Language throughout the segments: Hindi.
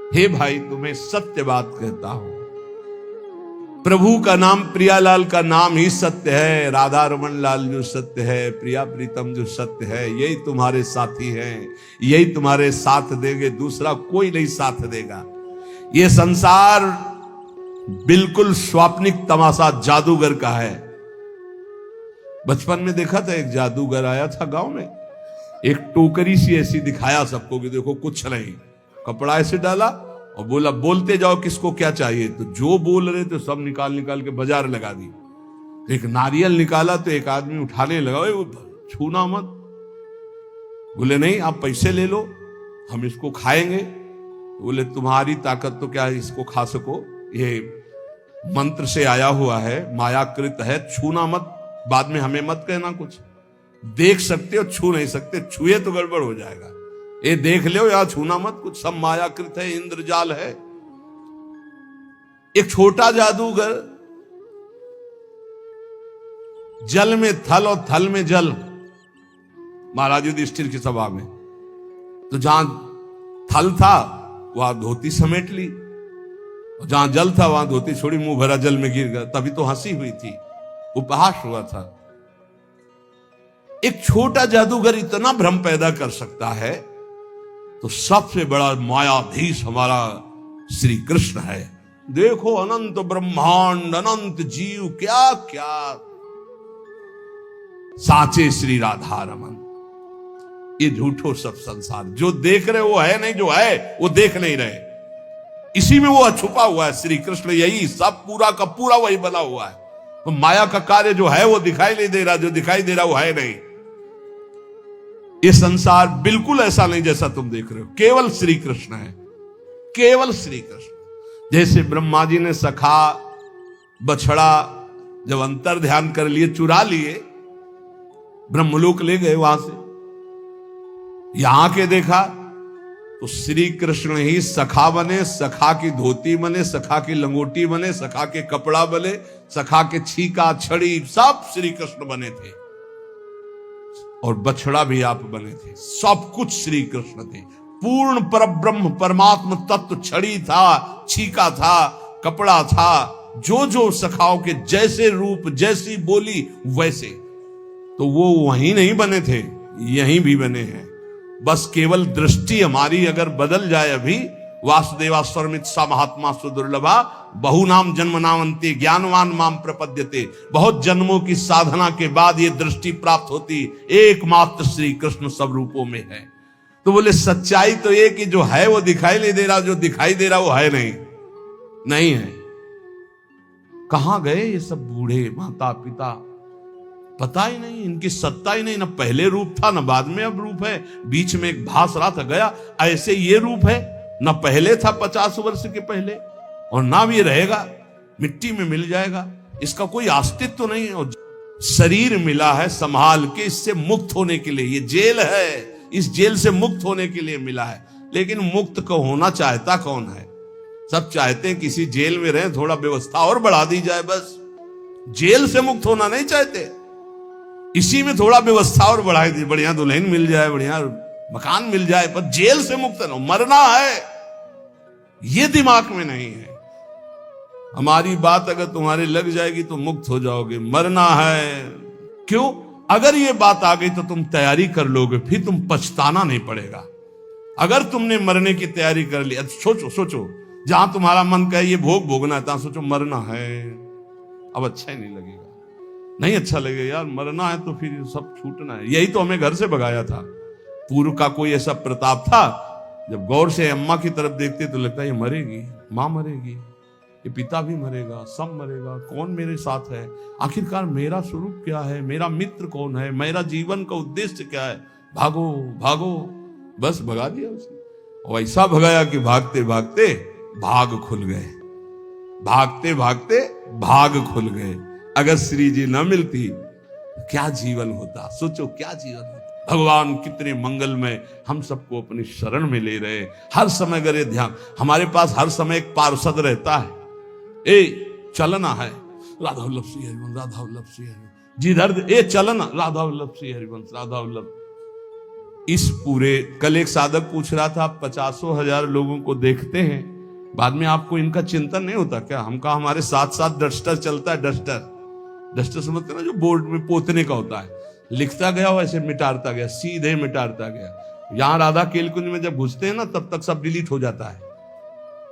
हे भाई, तुम्हें सत्य बात कहता हूं, प्रभु का नाम, प्रियालाल का नाम ही सत्य है। राधा रमन लाल जो सत्य है, प्रिया प्रीतम जो सत्य है, यही तुम्हारे साथी हैं, यही तुम्हारे साथ देंगे, दूसरा कोई नहीं साथ देगा। ये संसार बिल्कुल स्वाप्निक तमाशा जादूगर का है। बचपन में देखा था, एक जादूगर आया था गांव में, एक टोकरी सी ऐसी दिखाया सबको कि देखो कुछ नहीं, कपड़ा ऐसे डाला और बोला बोलते जाओ किसको क्या चाहिए। तो जो बोल रहे थे सब निकाल निकाल के बाजार लगा दी। एक नारियल निकाला तो एक आदमी उठाने लगा, वो छूना मत। बोले नहीं, आप पैसे ले लो, हम इसको खाएंगे। बोले तुम्हारी ताकत तो क्या इसको खा सको, ये मंत्र से आया हुआ है, मायाकृत है, छूना मत, बाद में हमें मत कहना कुछ। देख सकते हो, छू नहीं सकते, छुए तो गड़बड़ हो जाएगा। ये देख लो या छूना मत, कुछ सब मायाकृत है, इंद्रजाल है। एक छोटा जादूगर, जल में थल और थल में जल, महाराज युधिष्ठिर की सभा में, तो जहां थल था वहां धोती समेट ली, और जहां जल था वहां धोती छोड़ी, मुंह भरा जल में गिर गया। तभी तो हंसी हुई थी, उपहास हुआ था। एक छोटा जादूगर इतना भ्रम पैदा कर सकता है, तो सबसे बड़ा मायाधीश हमारा श्री कृष्ण है। देखो अनंत ब्रह्मांड, अनंत जीव, क्या क्या साचे श्री राधा रमन। ये झूठो सब संसार जो देख रहे वो है नहीं, जो है वो देख नहीं रहे। इसी में वो छुपा हुआ है श्री कृष्ण, यही सब पूरा का पूरा वही बना हुआ है। तो माया का कार्य जो है वो दिखाई नहीं दे रहा, जो दिखाई दे रहा वो है नहीं। ये संसार बिल्कुल ऐसा नहीं जैसा तुम देख रहे हो, केवल श्री कृष्ण है, केवल श्री कृष्ण। जैसे ब्रह्मा जी ने सखा बछड़ा जब अंतर ध्यान कर लिए, चुरा लिए, ब्रह्मलोक ले गए, वहां से यहां के देखा तो श्री कृष्ण ही सखा बने, सखा की धोती बने, सखा की लंगोटी बने, सखा के कपड़ा बने, सखा के छीका छड़ी सब श्री कृष्ण बने थे, और बछड़ा भी आप बने थे। सब कुछ श्री कृष्ण थे, पूर्ण परब्रह्म परमात्म तत्व। छड़ी था, छीका था, कपड़ा था, जो जो सखाओं के जैसे रूप, जैसी बोली वैसे। तो वो वहीं नहीं बने थे, यहीं भी बने हैं। बस केवल दृष्टि हमारी अगर बदल जाए। अभी वासुदेवा स्वरमित सा महात्मा सुदुर्लभा, बहु नाम जन्म नामंते ज्ञानवान माम प्रपद्यते। बहुत जन्मों की साधना के बाद ये दृष्टि प्राप्त होती, एकमात्र श्री कृष्ण सब रूपों में है। तो बोले सच्चाई तो ये कि जो है वो दिखाई नहीं दे रहा, जो दिखाई दे रहा वो है नहीं, नहीं है। कहां गए ये सब बूढ़े माता पिता, पता ही नहीं, इनकी सत्ता ही नहीं, ना पहले रूप था ना बाद में अब रूप है। बीच में एक भास रहा था, गया, ऐसे ये रूप है, ना पहले था 50 वर्ष के पहले, और ना भी रहेगा, मिट्टी में मिल जाएगा, इसका कोई अस्तित्व तो नहीं है। और शरीर मिला है संभाल के, इससे मुक्त होने के लिए, ये जेल है, इस जेल से मुक्त होने के लिए मिला है। लेकिन मुक्त को होना चाहता कौन है? सब चाहते हैं किसी जेल में रहे, थोड़ा व्यवस्था और बढ़ा दी जाए, बस। जेल से मुक्त होना नहीं चाहते, इसी में थोड़ा व्यवस्था और बढ़ाई दी, बढ़िया दुल्हन मिल जाए, बढ़िया मकान मिल जाए, पर जेल से मुक्त न, मरना है, ये दिमाग में नहीं है। हमारी बात अगर तुम्हारे लग जाएगी तो मुक्त हो जाओगे, मरना है। क्यों? अगर ये बात आ गई तो तुम तैयारी कर लोगे, फिर तुम पछताना नहीं पड़ेगा। अगर तुमने मरने की तैयारी कर ली, सोचो सोचो, जहां तुम्हारा मन कहे ये भोग भोगना है, तहां सोचो मरना है, अब अच्छा ही नहीं लगेगा, नहीं अच्छा लगेगा यार, मरना है तो फिर सब छूटना है। यही तो हमें घर से भगाया था। पूर्व का कोई ऐसा प्रताप था, जब गौर से अम्मा की तरफ देखते तो लगता है ये मरेगी, माँ मरेगी, ये पिता भी मरेगा, सब मरेगा, कौन मेरे साथ है, आखिरकार मेरा स्वरूप क्या है, मेरा मित्र कौन है, मेरा जीवन का उद्देश्य क्या है, भागो भागो, बस भगा दिया उसे। और ऐसा भगाया कि भागते भागते भाग खुल गए, भागते भागते भाग खुल गए। अगर श्री जी न मिलती क्या जीवन होता, सोचो क्या जीवन होता। भगवान कितने मंगलमय हम सबको अपनी शरण में ले रहे। हर समय अगर ये ध्यान, हमारे पास हर समय एक पार्षद रहता है, ए चलना है राधा वल्लभ श्री हरिवंश, राधा वल्लभ श्री हरिवंश, जिधर ए चलना राधा वल्लभ श्री हरिवंश, राधा वल्लभ। इस पूरे, कल एक साधक पूछ रहा था, आप 50,000 लोगों को देखते हैं, बाद में आपको इनका चिंतन नहीं होता क्या? हम कहा हमारे साथ साथ डस्टर चलता है। डस्टर समझते ना, जो बोर्ड में पोतने का होता है, लिखता गया वैसे मिटाता गया, सीधे मिटाता गया। यहां राधा केलकुंज में जब घुसते हैं ना, तब तक सब डिलीट हो जाता है,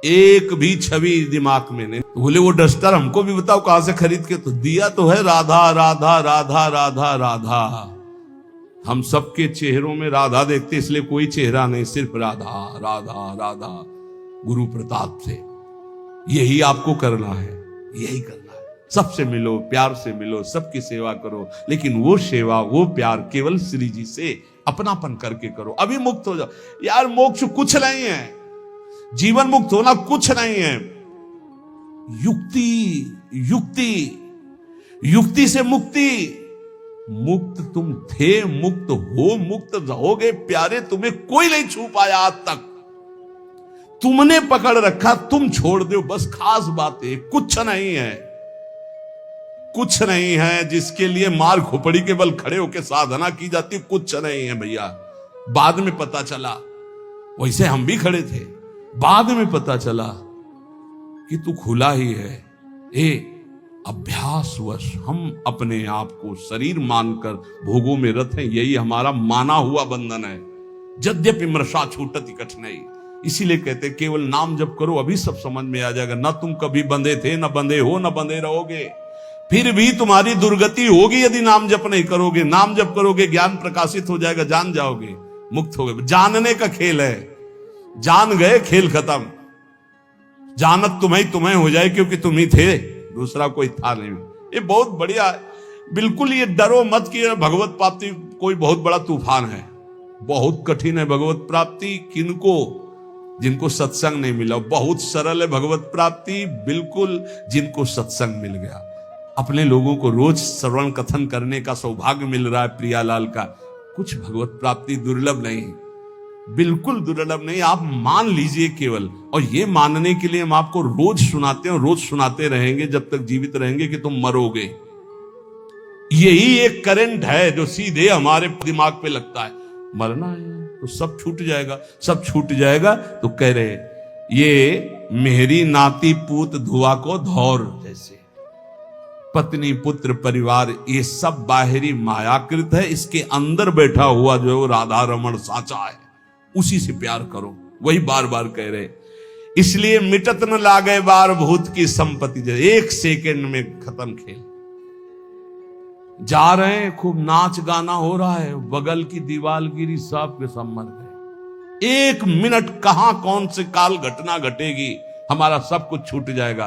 एक भी छवि दिमाग में नहीं। बोले वो डस्टर हमको भी बताओ कहां से खरीद के? तो दिया तो है राधा राधा राधा राधा राधा। हम सबके चेहरों में राधा देखते, इसलिए कोई चेहरा नहीं, सिर्फ राधा राधा राधा। गुरु प्रताप से यही आपको करना है, यही करना है। सबसे मिलो, प्यार से मिलो, सबकी सेवा करो, लेकिन वो सेवा, वो प्यार केवल श्री जी से अपनापन करके करो। अभी मुक्त हो जाओ यार। मोक्ष कुछ नहीं है, जीवन मुक्त होना कुछ नहीं है। युक्ति से मुक्ति। मुक्त तुम थे, मुक्त हो, मुक्त रहोगे प्यारे। तुम्हें कोई नहीं छू पाया आज तक, तुमने पकड़ रखा, तुम छोड़ दो बस। खास बात है, कुछ नहीं है, कुछ नहीं है जिसके लिए मार खोपड़ी के बल खड़े होकर साधना की जाती, कुछ नहीं है भैया। बाद में पता चला, वैसे हम भी खड़े थे, बाद में पता चला कि तू खुला ही है। अभ्यासवश हम अपने आप को शरीर मानकर भोगों में रत हैं, यही हमारा माना हुआ बंधन है। यद्यपि मृषा छूटति कठिनाई, इसीलिए कहते केवल नाम जप करो, अभी सब समझ में आ जाएगा। ना तुम कभी बंधे थे, ना बंधे हो, ना बंधे रहोगे। फिर भी तुम्हारी दुर्गति होगी यदि नाम जप नहीं करोगे। नाम जप करोगे, ज्ञान प्रकाशित हो जाएगा, जान जाओगे, मुक्त हो गए। जानने का खेल है, जान गए खेल खत्म। जानत तुम्हें हो जाए, क्योंकि तुम ही थे, दूसरा कोई था नहीं। ये बहुत बढ़िया है। बिल्कुल ये डरो मत कि भगवत प्राप्ति कोई बहुत बड़ा तूफान है। बहुत कठिन है भगवत प्राप्ति। किनको? जिनको सत्संग नहीं मिला। बहुत सरल है भगवत प्राप्ति, बिल्कुल जिनको सत्संग मिल गया। अपने लोगों को रोज श्रवण कथन करने का सौभाग्य मिल रहा है प्रियालाल का। कुछ भगवत प्राप्ति दुर्लभ नहीं, बिल्कुल दुर्लभ नहीं। आप मान लीजिए केवल, और ये मानने के लिए हम आपको रोज सुनाते हैं, रोज सुनाते रहेंगे जब तक जीवित रहेंगे कि तुम मरोगे। यही एक करंट है जो सीधे हमारे दिमाग पे लगता है। मरना है तो सब छूट जाएगा, सब छूट जाएगा। तो कह रहे ये मेहरी नाती पूत धुआ को धौर जैसे, पत्नी पुत्र परिवार ये सब बाहरी मायाकृत है। इसके अंदर बैठा हुआ जो है वो राधा रमण साचा है, उसी से प्यार करो। वही बार बार कह रहे, इसलिए मिटत न लागे बार भूत की संपत्ति। एक सेकंड में खत्म खेल। जा रहे हैं, खूब नाच गाना हो रहा है, बगल की दीवार गिरी, सब के सब मर गए। एक मिनट कहां कौन से काल घटना घटेगी, हमारा सब कुछ छूट जाएगा।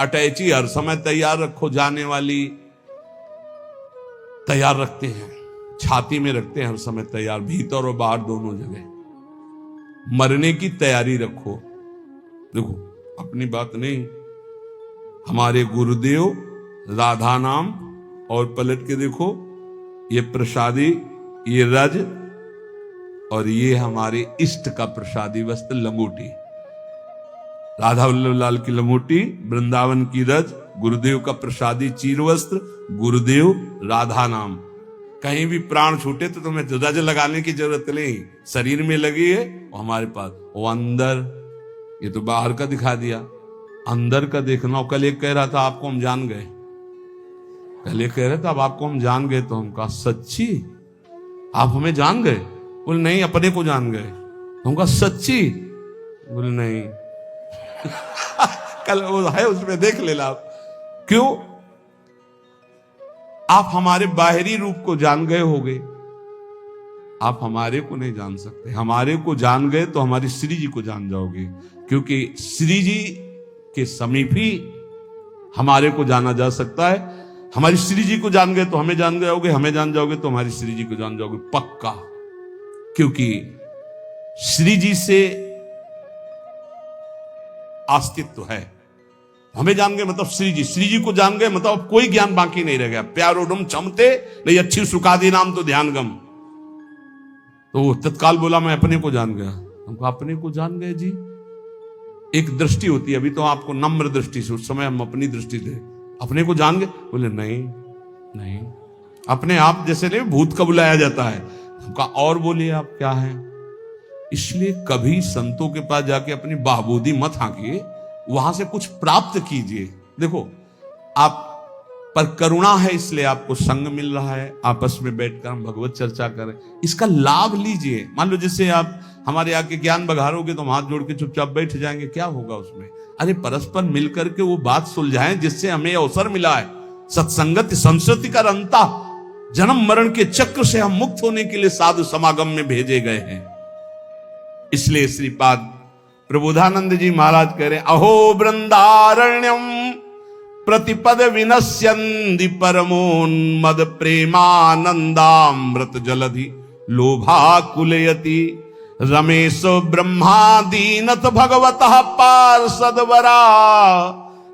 अटैची हर समय तैयार रखो, जाने वाली तैयार रखते हैं, छाती में रखते हैं हर समय तैयार, भीतर और बाहर दोनों जगह। मरने की तैयारी रखो। देखो अपनी बात नहीं, हमारे गुरुदेव राधा नाम, और पलट के देखो ये प्रसादी, ये रज, और ये हमारे इष्ट का प्रसादी वस्त्र लंगोटी। राधा वल्लभ लाल की लंगोटी, वृंदावन की रज, गुरुदेव का प्रसादी चीर वस्त्र, गुरुदेव राधा नाम। कहीं भी प्राण छूटे तो तुम्हें रज लगाने की जरूरत नहीं, शरीर में लगी है वो हमारे पास। वो अंदर, ये तो बाहर का दिखा दिया, अंदर का देखना। कल एक कह रहा था आपको हम जान गए, कल एक कह रहे थे अब आपको हम जान गए। तो हम कहा सच्ची आप हमें जान गए? बोले नहीं, अपने को जान गए। हम कहा सच्ची? बोले नहीं। कल वो है उसमें देख लेना आप। क्यों? आप हमारे बाहरी रूप को जान गए होगे, आप हमारे को नहीं जान सकते। हमारे को जान गए तो हमारी श्री जी को जान जाओगे, क्योंकि श्री जी के समीप ही हमारे को जाना जा सकता है। हमारी श्री जी को जान गए तो हमें जान जाओगे, हमें जान जाओगे तो हमारी श्री जी को जान जाओगे पक्का। क्योंकि श्री जी से अस्तित्व है। हमें जान गए मतलब श्री जी को जान गए मतलब कोई ज्ञान बाकी नहीं रह गया। प्यारोडम चमते नहीं अच्छी सुखादी नाम तो ध्यान गम। तो तत्काल बोला मैं अपने को जान गया। हमको अपने को जान गए जी। एक दृष्टि होती है, अभी तो आपको नम्र दृष्टि से, उस समय हम अपनी दृष्टि थे। अपने को जान गए? बोले नहीं नहीं, अपने आप जैसे नहीं भूत का बुलाया जाता है, हम कहा और बोलिए आप क्या हैं। इसलिए कभी संतों के पास जाके अपनी बहबूदी मत हाँकिए, वहां से कुछ प्राप्त कीजिए। देखो आप पर करुणा है इसलिए आपको संग मिल रहा है, आपस में बैठकर हम भगवत चर्चा करें, इसका लाभ लीजिए। मान लो जैसे आप हमारे आके ज्ञान बघारोगे तो हम हाथ जोड़ के चुपचाप बैठ जाएंगे, क्या होगा उसमें? अरे परस्पर मिलकर के वो बात सुलझाएं जिससे हमें अवसर मिला है। सत्संगत संस्कृति का रंता, जन्म मरण के चक्र से हम मुक्त होने के लिए साधु समागम में भेजे गए हैं। इसलिए श्रीपाद प्रबोधानंद जी महाराज कह रहे, अहो वृंदारण्यम प्रतिपद विनश्यन्ति परमोन्मद प्रेमानंदामृत जलधि लोभाकुलयति रमेश ब्रह्मादीनत भगवतः पार्षदवरा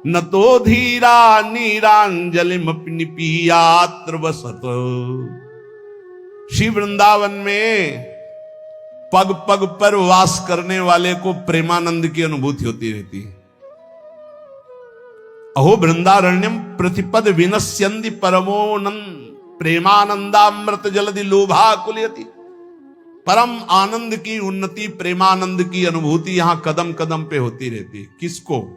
न तो धीरा नीरांजलिमपि निपीयात्र वसत। श्री वृंदावन में पग पग पर वास करने वाले को प्रेमानंद की अनुभूति होती रहती है। अहो वृंदारण्यम प्रतिपद विनश्यन्ति परमोनंद प्रेमानंदामृत जलधि लोभाकुलयति। परम आनंद की उन्नति, प्रेमानंद की अनुभूति यहां कदम कदम पे होती रहती है। किसको?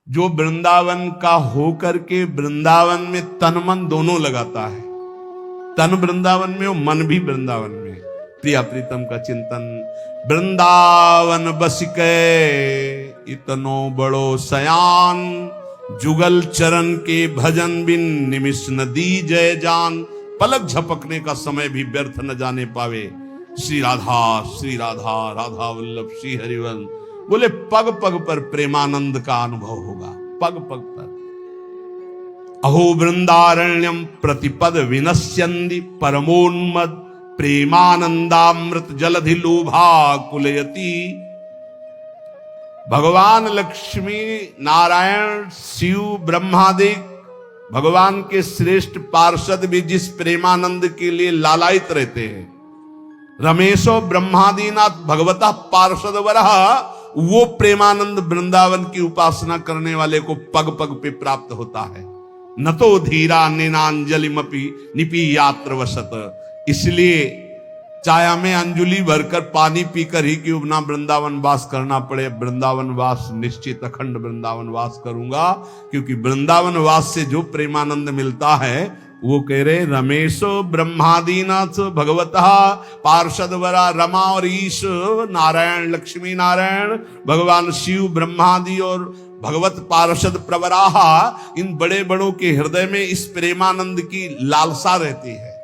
जो वृंदावन का होकर के वृंदावन में तन मन दोनों लगाता है। तन वृंदावन में और मन भी वृंदावन में। प्रिया प्रीतम का चिंतन, वृंदावन बस के इतनो बड़ो सयान, जुगल चरण के भजन बिन निमिष न दी जय जान। पलक झपकने का समय भी व्यर्थ न जाने पावे। श्री राधा राधा वल्लभ श्री हरिवंश। बोले पग पग पर प्रेमानंद का अनुभव होगा, पग पग पर। अहो वृंदारण्यम प्रतिपद विनश्यन्ति परमोन्मद प्रेमानंदामृत जलधि लोभाकुलयति। भगवान लक्ष्मी नारायण शिव ब्रह्मादिक भगवान के श्रेष्ठ पार्षद भी जिस प्रेमानंद के लिए लालायित रहते हैं, रमेशो ब्रह्मादीनाथ भगवता पार्षद वरह, वो प्रेमानंद वृंदावन की उपासना करने वाले को पग पग पे प्राप्त होता है। न तो धीरा नेनांजलिमपि निपीयात्र वसत। इसलिए चाया में अंजुली भरकर पानी पीकर ही क्यों ना वृंदावन वास करना पड़े, वृंदावन वास निश्चित अखंड वृंदावन वास करूंगा। क्योंकि वृंदावन वास से जो प्रेमानंद मिलता है वो कह रहे रमेशो ब्रह्मादीनाथ भगवतः पार्षदवरा। रमा और ईश नारायण लक्ष्मी नारायण भगवान शिव ब्रह्मादि और भगवत पार्षद प्रवराहा, इन बड़े बड़ों के हृदय में इस प्रेमानंद की लालसा रहती है।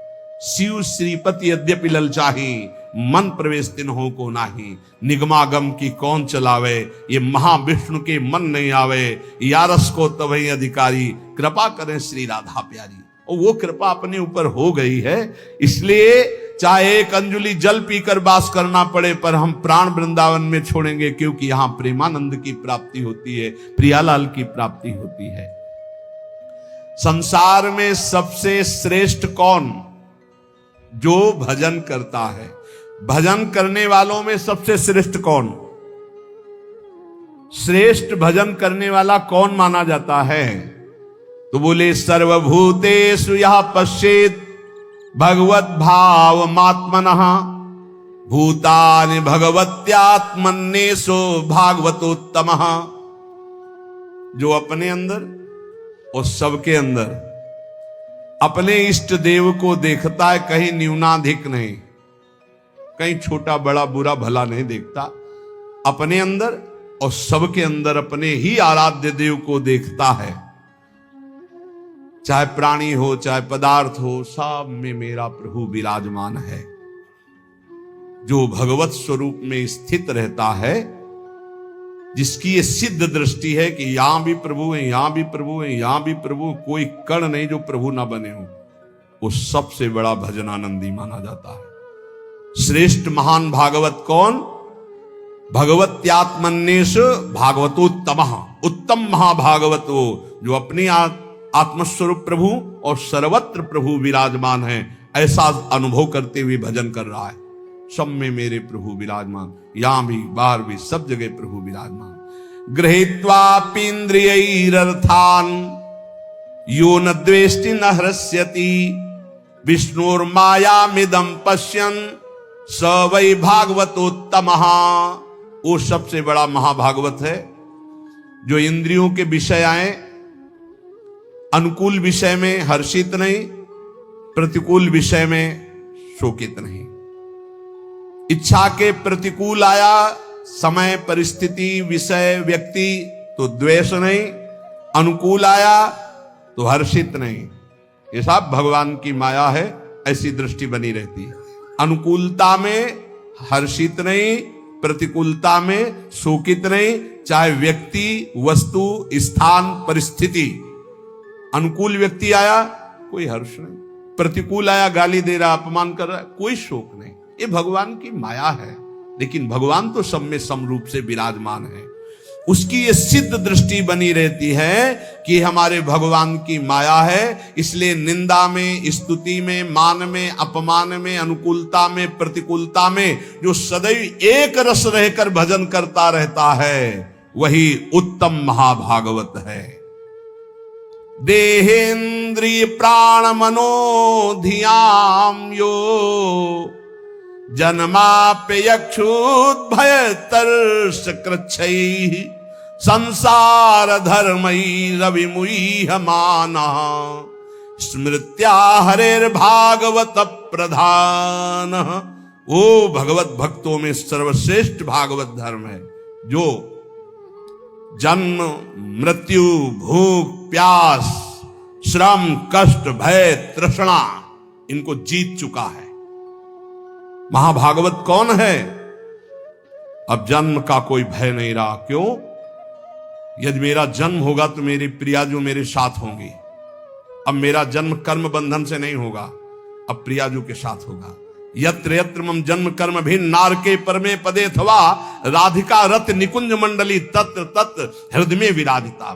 शिव श्रीपति यद्यपि ललचाही, मन प्रवेश तिन हो को नाही। निगमागम की कौन चलावे, ये महाविष्णु के मन नहीं आवे। यारस को तवही अधिकारी, कृपा करें श्री राधा प्यारी। और वो कृपा अपने ऊपर हो गई है। इसलिए चाहे एक अंजुली जल पीकर वास करना पड़े, पर हम प्राण वृंदावन में छोड़ेंगे, क्योंकि यहां प्रेमानंद की प्राप्ति होती है, प्रियालाल की प्राप्ति होती है। संसार में सबसे श्रेष्ठ कौन? जो भजन करता है। भजन करने वालों में सबसे श्रेष्ठ कौन? श्रेष्ठ भजन करने वाला कौन माना जाता है? तो बोले सर्वभूतेषु यः पश्येत् भगवत भावमात्मनः भूतानि भगवत्यात्मन्येषु भागवतोत्तमः। जो अपने अंदर और सबके अंदर अपने इष्ट देव को देखता है, कहीं न्यूनाधिक नहीं, कहीं छोटा बड़ा बुरा भला नहीं देखता। अपने अंदर और सबके अंदर अपने ही आराध्य देव को देखता है। चाहे प्राणी हो चाहे पदार्थ हो, सब में मेरा प्रभु विराजमान है। जो भगवत स्वरूप में स्थित रहता है, जिसकी ये सिद्ध दृष्टि है कि यहां भी प्रभु है, यहां भी प्रभु है, यहां भी प्रभु, कोई कण नहीं जो प्रभु ना बने हो, वो सबसे बड़ा भजनानंदी माना जाता है। श्रेष्ठ महान भागवत कौन? भगवत्यात्मन्येष भागवतोत्तमः। उत्तम महाभागवत वो जो अपनी आत्मस्वरूप प्रभु और सर्वत्र प्रभु विराजमान है, ऐसा अनुभव करते हुए भजन कर रहा है। सब में मेरे प्रभु विराजमान, यहां भी बाहर भी सब जगह प्रभु विराजमान। गृहीत्वापीन्द्रियैरर्थान् यो न द्वेष्टि न हृष्यति विष्णुर्मायामिदं पश्यन् स वै भागवतोत्तमः। वो सबसे बड़ा महाभागवत है जो इंद्रियों के विषय आए, अनुकूल विषय में हर्षित नहीं, प्रतिकूल विषय में शोकित नहीं। इच्छा के प्रतिकूल आया, समय परिस्थिति विषय व्यक्ति तो द्वेष नहीं, अनुकूल आया तो हर्षित नहीं। ये सब भगवान की माया है, ऐसी दृष्टि बनी रहती है। अनुकूलता में हर्षित नहीं, प्रतिकूलता में शोकित नहीं, चाहे व्यक्ति, वस्तु, स्थान, परिस्थिति। अनुकूल व्यक्ति आया कोई हर्ष नहीं, प्रतिकूल आया गाली दे रहा, अपमान कर रहा है, कोई शोक नहीं। ये भगवान की माया है। लेकिन भगवान तो सब में समरूप से विराजमान है। उसकी ये सिद्ध दृष्टि बनी रहती है कि हमारे भगवान की माया है, इसलिए निंदा में, स्तुति में, मान में, अपमान में, अनुकूलता में, प्रतिकूलता में जो सदैव एक रस रहकर भजन करता रहता है, वही उत्तम महाभागवत है। देहेन्द्रिय प्राण मनो धियाम यो जन्माप्ययक्षुद्भय तर्ष कृच्छैः संसार धर्मैः रविमुह्यमानः स्मृत्या हरेर्भागवत प्रधानः। वो भगवत भक्तों में सर्वश्रेष्ठ भागवत धर्म है जो जन्म, मृत्यु, भूख, प्यास, श्रम, कष्ट, भय, तृष्णा इनको जीत चुका है। महाभागवत कौन है? अब जन्म का कोई भय नहीं रहा। क्यों? यदि मेरा जन्म होगा तो मेरी प्रिया जो मेरे साथ होंगी। अब मेरा जन्म कर्म बंधन से नहीं होगा, अब प्रियाजू के साथ होगा। यत्र यत्र मम जन्म कर्म भिन्न नारके परमे पदे थवा राधिका रत निकुंज मंडली तत्र तत्र हृदय में विराजिता।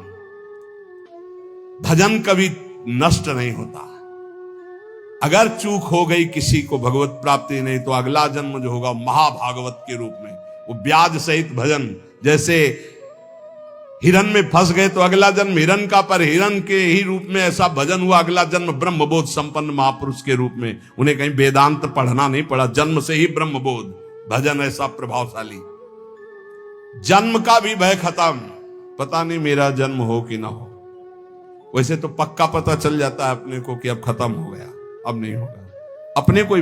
भजन कभी नष्ट नहीं होता। अगर चूक हो गई किसी को भगवत प्राप्ति नहीं, तो अगला जन्म जो होगा महाभागवत के रूप में, वो ब्याज सहित भजन। जैसे हिरन में फंस गए तो अगला जन्म हिरन का, पर हिरन के ही रूप में ऐसा भजन हुआ, अगला जन्म ब्रह्मबोध संपन्न महापुरुष के रूप में। उन्हें कहीं वेदांत पढ़ना नहीं पड़ा, जन्म से ही ब्रह्मबोध। भजन ऐसा प्रभावशाली। जन्म का भी भय खत्म, पता नहीं मेरा जन्म हो कि ना हो। वैसे तो पक्का पता चल जाता है अपने को कि अब खत्म हो गया, अब नहीं होगा। अपने को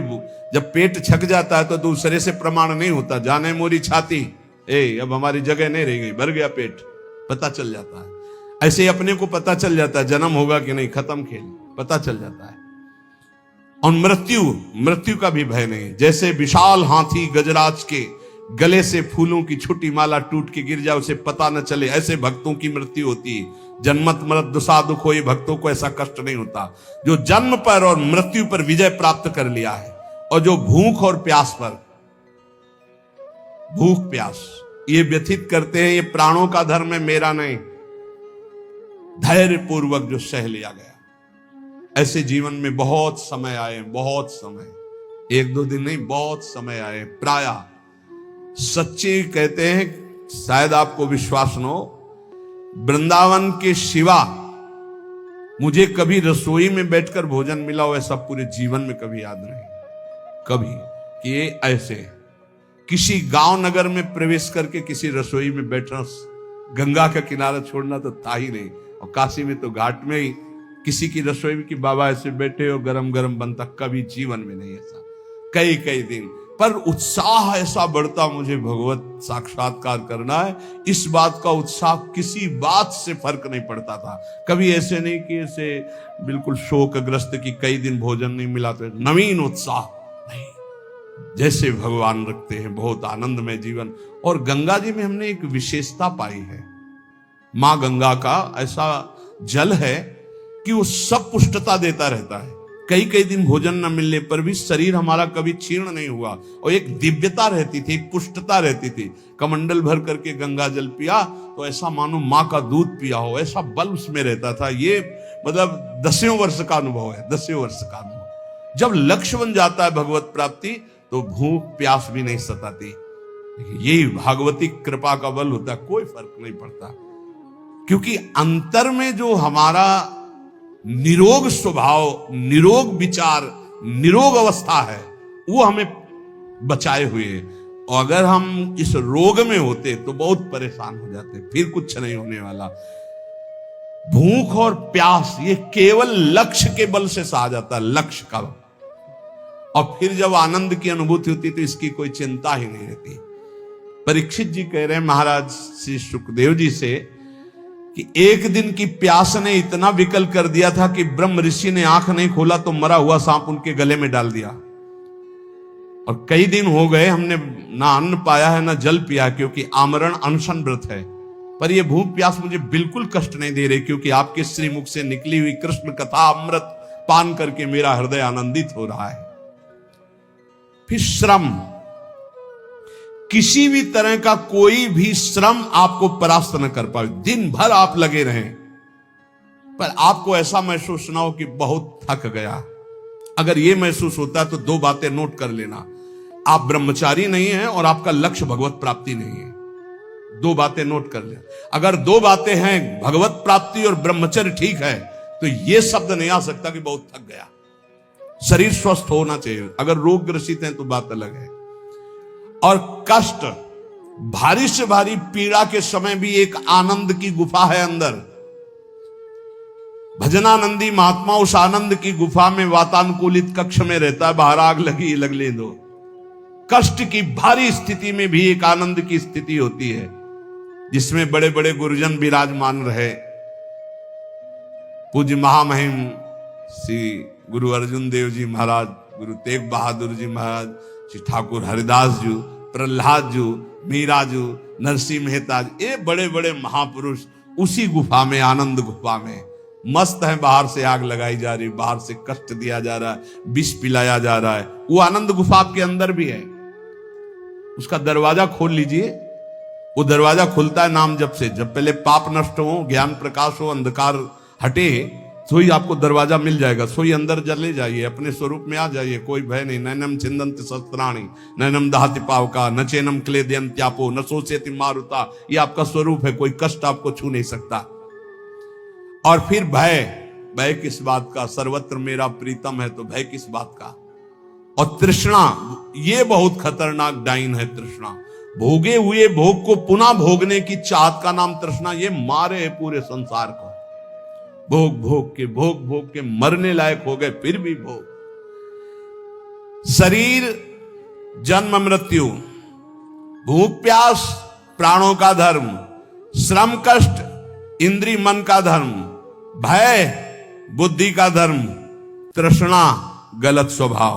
जब पेट छक जाता है तो दूसरे से प्रमाण नहीं होता, जाने मोरी छाती, अब हमारी जगह नहीं रह गई, भर गया पेट, पता चल जाता है। ऐसे ही अपने को पता चल जाता है जन्म होगा कि नहीं, खत्म खेल, पता चल जाता है। और मृत्यु का भी भय नहीं। जैसे विशाल हाथी गजराज के गले से फूलों की छोटी माला टूट के गिर जाए, उसे पता न चले, ऐसे भक्तों की मृत्यु होती है। जन्मत मरत दुसा दुख हो, ये भक्तों को ऐसा कष्ट नहीं होता। जो जन्म पर और मृत्यु पर विजय प्राप्त कर लिया है, और जो भूख और प्यास पर, भूख प्यास ये व्यथित करते हैं, ये प्राणों का धर्म है, मेरा नहीं, धैर्य पूर्वक जो सह लिया गया। ऐसे जीवन में बहुत समय आए, बहुत समय, 1-2 दिन नहीं, बहुत समय आए। प्रायः सच्चे कहते हैं, शायद आपको विश्वास न हो, वृंदावन के सिवा मुझे कभी रसोई में बैठकर भोजन मिला हो ऐसा पूरे जीवन में कभी याद नहीं। कभी कि ये ऐसे किसी गांव नगर में प्रवेश करके किसी रसोई में बैठना, गंगा का किनारा छोड़ना तो था ही नहीं। और काशी में तो घाट में ही किसी की रसोई में कि बाबा ऐसे बैठे हो, गरम गरम बनता, कभी जीवन में नहीं ऐसा। कई कई दिन पर उत्साह ऐसा बढ़ता, मुझे भगवत साक्षात्कार करना है, इस बात का उत्साह किसी बात से फर्क नहीं पड़ता था। कभी ऐसे नहीं कि ऐसे बिल्कुल शोकग्रस्त कि कई दिन भोजन नहीं मिला, तो नवीन उत्साह नहीं, जैसे भगवान रखते हैं, बहुत आनंदमय जीवन। और गंगा जी में हमने एक विशेषता पाई है, मां गंगा का ऐसा जल है कि वो सब पुष्टता देता रहता है। कई कई दिन भोजन न मिलने पर भी शरीर हमारा कभी क्षीण नहीं हुआ, और एक दिव्यता रहती थी, एक पुष्टता रहती थी। कमंडल भर करके गंगा जल पिया तो ऐसा मानो माँ का दूध पिया हो, ऐसा बल उसमें रहता था। ये मतलब 10 वर्ष का अनुभव है, 10 वर्ष का अनुभव। जब लक्ष्य बन जाता है भगवत प्राप्ति, तो भूख प्यास भी नहीं सताती। यही भागवती कृपा का बल होता है, कोई फर्क नहीं पड़ता। क्योंकि अंतर में जो हमारा निरोग स्वभाव, निरोग विचार निरोग अवस्था है वो हमें बचाए हुए है। और अगर हम इस रोग में होते तो बहुत परेशान हो जाते, फिर कुछ नहीं होने वाला। भूख और प्यास ये केवल लक्ष्य के बल से सहा जाता है, लक्ष्य का। और फिर जब आनंद की अनुभूति होती तो इसकी कोई चिंता ही नहीं रहती। परीक्षित जी कह रहे हैं महाराज श्री सुखदेव जी से कि एक दिन की प्यास ने इतना विकल कर दिया था कि ब्रह्म ऋषि ने आंख नहीं खोला तो मरा हुआ सांप उनके गले में डाल दिया। और कई दिन हो गए हमने ना अन्न पाया है ना जल पिया, क्योंकि आमरण अनशन व्रत है। पर यह भूख प्यास मुझे बिल्कुल कष्ट नहीं दे रही, क्योंकि आपके श्रीमुख से निकली हुई कृष्ण कथा अमृत पान करके मेरा हृदय आनंदित हो रहा है। फिर श्रम, किसी भी तरह का कोई भी श्रम आपको परास्त न कर पाए। दिन भर आप लगे रहें पर आपको ऐसा महसूस ना हो कि बहुत थक गया। अगर यह महसूस होता है तो दो बातें नोट कर लेना, आप ब्रह्मचारी नहीं हैं और आपका लक्ष्य भगवत प्राप्ति नहीं है। दो बातें नोट कर ले। अगर दो बातें हैं, भगवत प्राप्ति और ब्रह्मचर्य ठीक है, तो यह शब्द नहीं आ सकता कि बहुत थक गया। शरीर स्वस्थ होना चाहिए। अगर रोग ग्रसित हैं तो बात अलग है। और कष्ट, भारी से भारी पीड़ा के समय भी एक आनंद की गुफा है अंदर। भजनानंदी महात्मा उस आनंद की गुफा में वातानुकूलित कक्ष में रहता है, बाहर आग लगी लगने दो। कष्ट की भारी स्थिति में भी एक आनंद की स्थिति होती है जिसमें बड़े बड़े गुरुजन विराजमान रहे। पूज्य महामहिम श्री गुरु अर्जुन देव जी महाराज, गुरु तेग बहादुर जी महाराज, श्री ठाकुर हरिदास जी, प्रहलाद जी, मीरा जी, नरसिंह मेहता जी, ये बड़े बड़े महापुरुष उसी गुफा में, आनंद गुफा में मस्त है। बाहर से आग लगाई जा रही, बाहर से कष्ट दिया जा रहा है, विष पिलाया जा रहा है। वो आनंद गुफा आपके अंदर भी है। उसका दरवाजा खोल लीजिए। वो दरवाजा खुलता है नाम जप से। जब पहले पाप नष्ट हो, ज्ञान प्रकाश हो, अंधकार हटे, सोई आपको दरवाजा मिल जाएगा। सोई अंदर चले जाइए, अपने स्वरूप में आ जाइए। कोई भय नहीं। नैनम छिंदन्ति शस्त्राणि नैनम दहति पावका न चैनम क्लेदयन्त्यापो न शोषयति मारुता। ये आपका स्वरूप है, कोई कष्ट आपको छू नहीं सकता। और फिर भय, भय किस बात का? सर्वत्र मेरा प्रीतम है, तो भय किस बात का? और तृष्णा, ये बहुत खतरनाक डाइन है तृष्णा। भोगे हुए भोग को पुनः भोगने की चाहत का नाम तृष्णा। ये मारे है पूरे संसार को। भोग भोग के मरने लायक हो गए, फिर भी भोग। शरीर जन्म मृत्यु, भूख प्यास प्राणों का धर्म, श्रम कष्ट इंद्रिय मन का धर्म, भय बुद्धि का धर्म, तृष्णा गलत स्वभाव।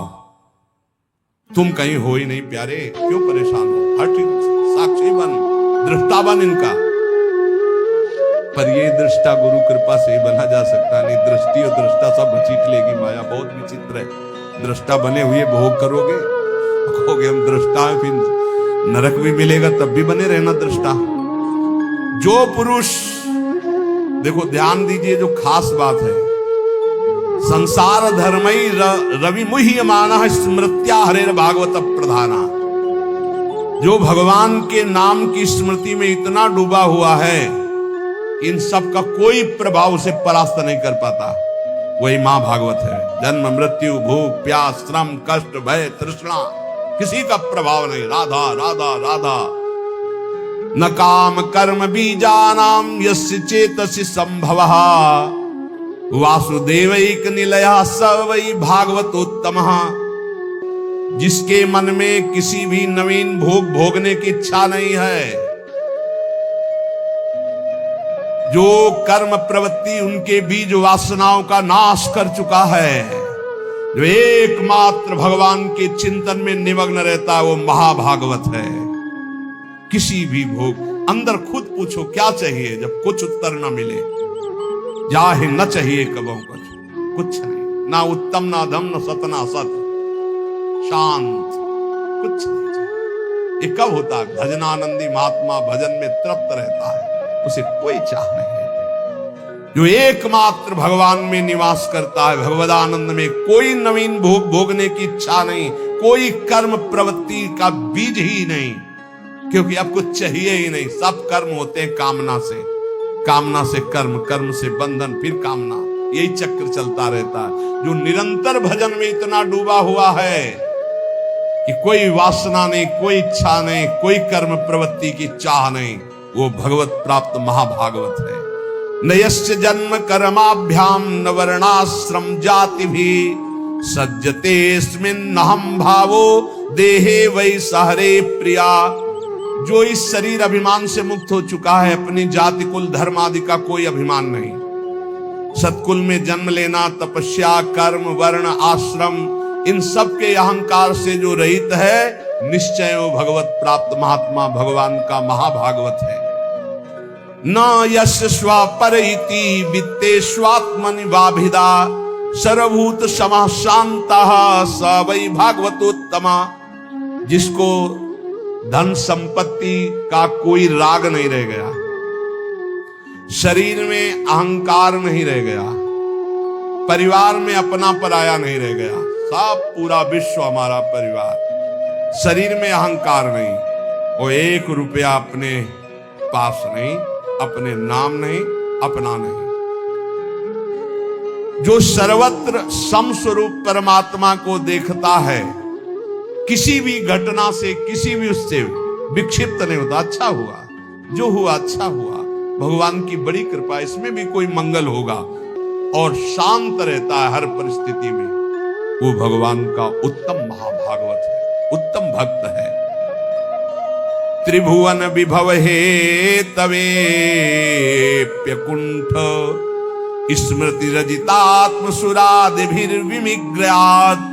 तुम कहीं हो ही नहीं प्यारे, क्यों परेशान हो? हट, साक्षी बन, दृष्टा बन इनका। पर ये दृष्टा गुरु कृपा से ही बना जा सकता नहीं। दृष्टि और दृष्टा सब घसीट लेगी माया। बहुत विचित्र है। दृष्टा बने हुए भोग करोगे, कहोगे हम दृष्टा हैं, फिर नरक भी मिलेगा, तब भी बने रहना दृष्टा। जो पुरुष, देखो ध्यान दीजिए, जो खास बात है, संसार धर्मई रवि मुह्यमानः स्मृत्या हरेर भागवत प्रधाना। जो भगवान के नाम की स्मृति में इतना डूबा हुआ है, इन सब का कोई प्रभाव उसे परास्त नहीं कर पाता। वही मां भागवत है। जन्म मृत्यु भूख प्यास श्रम कष्ट भय तृष्णा, किसी का प्रभाव नहीं। राधा राधा राधा। न काम कर्म बीजानाम यस्य चेतसि संभवः वासुदेवैक निलयः स वै भागवतोत्तमः। जिसके मन में किसी भी नवीन भोग भोगने की इच्छा नहीं है, जो कर्म प्रवृत्ति उनके बीज वासनाओं का नाश कर चुका है, जो एकमात्र भगवान के चिंतन में निमग्न रहता है, वो महाभागवत है। किसी भी भोग, अंदर खुद पूछो क्या चाहिए, जब कुछ उत्तर न मिले, जाहे न चाहिए कबों कुछ नहीं, ना उत्तम ना धम न सत ना सत, शांत, कुछ नहीं चाहिए। ये कब होता है? भजनानंदी महात्मा भजन में तृप्त रहता है, उसे कोई चाह नहीं है। जो एकमात्र भगवान में निवास करता है, भगवदानंद में, कोई नवीन भोग भोगने की इच्छा नहीं, कोई कर्म प्रवृत्ति का बीज ही नहीं, क्योंकि अब कुछ चाहिए ही नहीं। सब कर्म होते हैं कामना से, कामना से कर्म, कर्म से बंधन, फिर कामना। यही चक्र चलता रहता है। जो निरंतर भजन में इतना डूबा हुआ है कि कोई वासना नहीं, कोई इच्छा नहीं, कोई कर्म प्रवृत्ति की चाह नहीं, वो भगवत प्राप्त महाभागवत है। नयस्य जन्म कर्माभ्याम न वर्णाश्रम जाति भी सज्जते स्मिन्नहं भावो देहे वै सहरे प्रिया। जो इस शरीर अभिमान से मुक्त हो चुका है, अपनी जाति कुल धर्म आदि का कोई अभिमान नहीं, सत्कुल में जन्म लेना, तपस्या, कर्म, वर्ण, आश्रम, इन सब के अहंकार से जो रहित है, निश्चय वो भगवत प्राप्त महात्मा भगवान का महाभागवत है। न यस्य स्वपरइति वित्तेष्वात्मनि वाभिदा सर्वभूत समः शान्तः स वै भागवतोत्तमा। जिसको धन संपत्ति का कोई राग नहीं रह गया, शरीर में अहंकार नहीं रह गया, परिवार में अपना पराया नहीं रह गया, सब पूरा विश्व हमारा परिवार, शरीर में अहंकार नहीं, वो 1 रुपया अपने पास नहीं, अपने नाम नहीं, अपना नहीं। जो सर्वत्र समस्वरूप परमात्मा को देखता है, किसी भी घटना से, किसी भी उससे विक्षिप्त नहीं होता। अच्छा हुआ, जो हुआ अच्छा हुआ, भगवान की बड़ी कृपा, इसमें भी कोई मंगल होगा, और शांत रहता है हर परिस्थिति में, वो भगवान का उत्तम महाभागवत है, उत्तम भक्त है। त्रिभुवन विभव हे तवेप्यकुंठ स्मृति रजितात्म सुरादिभिर्विमिग्रयात्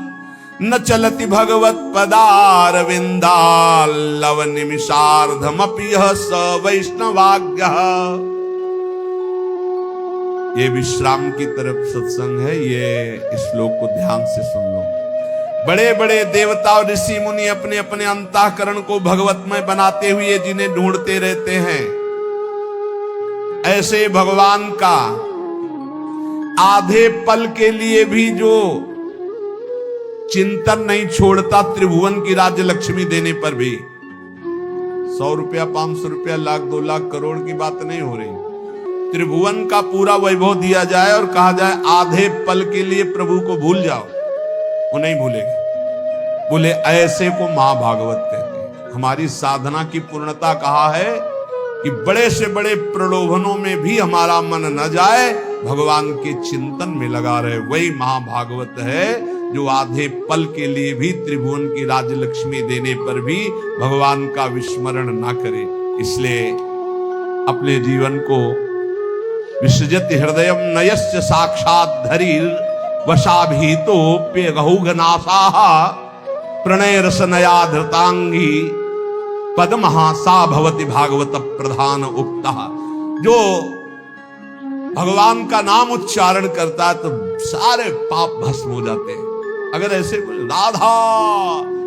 न चलति भगवत पदारविंदाल्लव निमिषार्धमपि यः स वैष्णवाज्ञः। ये विश्राम की तरफ सत्संग है, ये श्लोक को ध्यान से सुन लो। बड़े बड़े देवता और ऋषि मुनि अपने अपने अंतःकरण को भगवतमय बनाते हुए जिन्हें ढूंढते रहते हैं, ऐसे भगवान का आधे पल के लिए भी जो चिंतन नहीं छोड़ता, त्रिभुवन की राज्य लक्ष्मी देने पर भी 100 रुपया, 500 रुपया, लाख, 2 लाख, करोड़ की बात नहीं हो रही। त्रिभुवन का पूरा वैभव दिया जाए और कहा जाए आधे पल के लिए प्रभु को भूल जाओ, वो नहीं भूलेगा। बोले ऐसे को महाभागवत कहते हैं। हमारी साधना की पूर्णता कहा है कि बड़े से बड़े प्रलोभनों में भी हमारा मन न जाए, भगवान के चिंतन में लगा रहे, वही महाभागवत है। जो आधे पल के लिए भी त्रिभुवन की राज्य लक्ष्मी देने पर भी भगवान का विस्मरण ना करे। इसलिए अपने जीवन को विसृजति हृदयम नयस्य साक्षात धरीर वशाभीतोप्यगहुघनासाः प्रणय रसनया धृतांगी पद्महा सा भवति भागवत प्रधान उक्तः। जो भगवान का नाम उच्चारण करता है तो सारे पाप भस्म हो जाते हैं। अगर ऐसे राधा,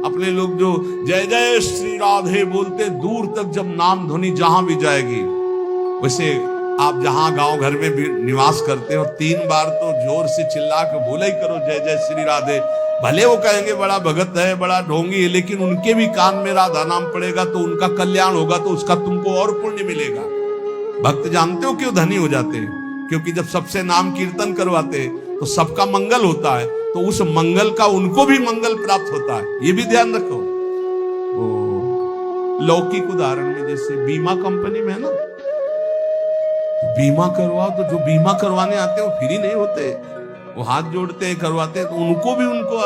अपने लोग जो जय जय श्री राधे बोलते, दूर तक जब नाम ध्वनि जहां भी जाएगी, वैसे आप जहां गांव घर में भी निवास करते हो, 3 बार तो जोर से चिल्ला के बोला ही करो जय जय श्री राधे। भले वो कहेंगे बड़ा भगत है, बड़ा ढोंगी है, लेकिन उनके भी कान में राधा नाम पड़ेगा तो उनका कल्याण होगा, तो उसका तुमको और पुण्य मिलेगा। भक्त जानते हो क्यों धनी हो जाते हैं? क्योंकि जब सबसे नाम कीर्तन करवाते तो सबका मंगल होता है, तो उस मंगल का उनको भी मंगल प्राप्त होता है। ये भी ध्यान रखो। लौकिक उदाहरण में जैसे बीमा कंपनी में है ना, बीमा करवाओ तो जो बीमा करवाने आते हैं वो फ्री नहीं होते, वो हाथ जोड़ते हैं, करवाते हैं, तो उनको भी उनको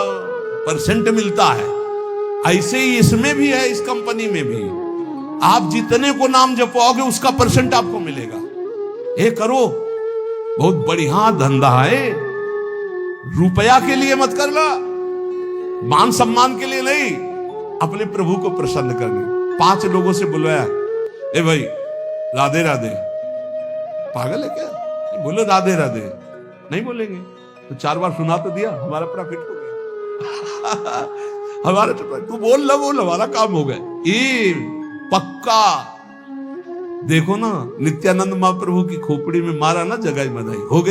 परसेंट मिलता है। ऐसे ही इसमें भी है, इस कंपनी में भी आप जितने को नाम जपवाओगे उसका परसेंट आपको मिलेगा। ये करो, बहुत बढ़िया धंधा है। रुपया के लिए मत करना, मान सम्मान के लिए नहीं, अपने प्रभु को प्रसन्न करने। 5 लोगों से बुलवाया, ए भाई राधे राधे। पागल है क्या? बोलो राधे राधे, नहीं बोलेंगे तो 4 बार सुना तो दिया, हमारा प्रॉफिट हो गया। हमारा तू बोल हमारा काम हो गया। ये पक्का देखो ना, नित्यानंद महाप्रभु की खोपड़ी में मारा ना, जगाई मदाई हो गई।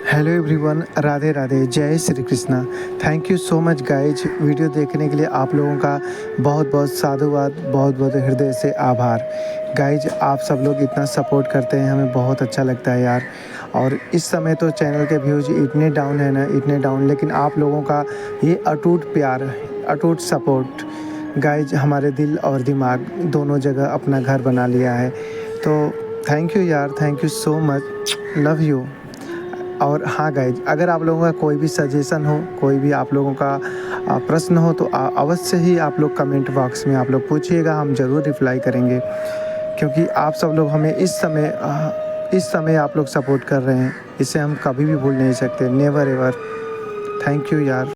हेलो एवरीवन, राधे राधे, जय Shri Krishna. Thank you so much guys, video देखने के लिए आप लोगों का बहुत बहुत साधुवाद, बहुत बहुत हृदय से आभार। गाइज आप सब लोग इतना सपोर्ट करते हैं, हमें बहुत अच्छा लगता है यार। और इस समय तो चैनल के व्यूज़ इतने डाउन है ना, इतने डाउन, लेकिन आप लोगों का ये अटूट प्यार, अटूट सपोर्ट गाइज हमारे दिल और दिमाग दोनों जगह अपना घर बना लिया है। तो थैंक यू यार, thank you so much, love you. और हाँ गाइज, अगर आप लोगों का कोई भी सजेशन हो, कोई भी आप लोगों का प्रश्न हो, तो अवश्य ही आप लोग कमेंट बॉक्स में आप लोग पूछिएगा, हम ज़रूर रिप्लाई करेंगे। क्योंकि आप सब लोग हमें इस समय आप लोग सपोर्ट कर रहे हैं, इसे हम कभी भी भूल नहीं सकते, नेवर एवर। थैंक यू यार।